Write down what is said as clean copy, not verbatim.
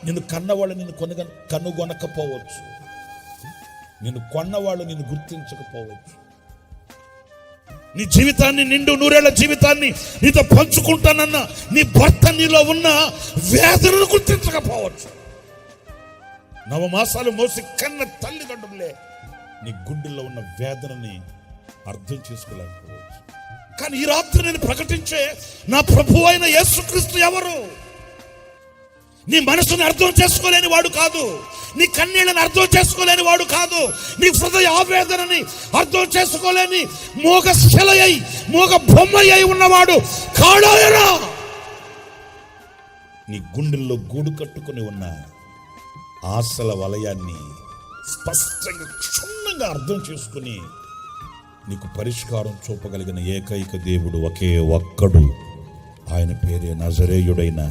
నిన్ను కన్నవాళ్ళు నిన్ను కనుగొనకపోవచ్చు, నిన్ను కొన్నవాళ్ళు నిన్ను గుర్తించకపోవచ్చు. నీ జీవితాన్ని, నిండు నూరేళ్ల జీవితాన్ని నీతో పంచుకుంటానన్న నీ భర్త నీలో ఉన్న వేదనను గుర్తించకపోవచ్చు. 9 మాసాలు మోసి కన్న తల్లిదండ్రులే నీ గుండెల్లో ఉన్న వేదనని అర్థం చేసుకోలేకపోవచ్చు. కానీ ఈ రాత్రి నేను ప్రకటించే నా ప్రభువు అయిన యేసుక్రీస్తు ఎవరు? నీ మనసుని అర్థం చేసుకోలేని వాడు కాదు, నీ కన్నీళ్ళని అర్థం చేసుకోలేని వాడు కాదు, నీ హృదయ ఆవేదనని అర్థం చేసుకోలేని మోగ శిలయై మోగ బొమ్మయ్యి ఉన్నవాడు కాడాయరా. నీ గుండెల్లో గూడు కట్టుకుని ఉన్న ఆశల వలయాన్ని స్పష్టంగా క్షుణ్ణంగా అర్థం చేసుకుని నీకు పరిష్కారం చూపగలిగిన ఏకైక దేవుడు ఒకే ఒక్కడు. ఆయన పేరే నజరేయుడైన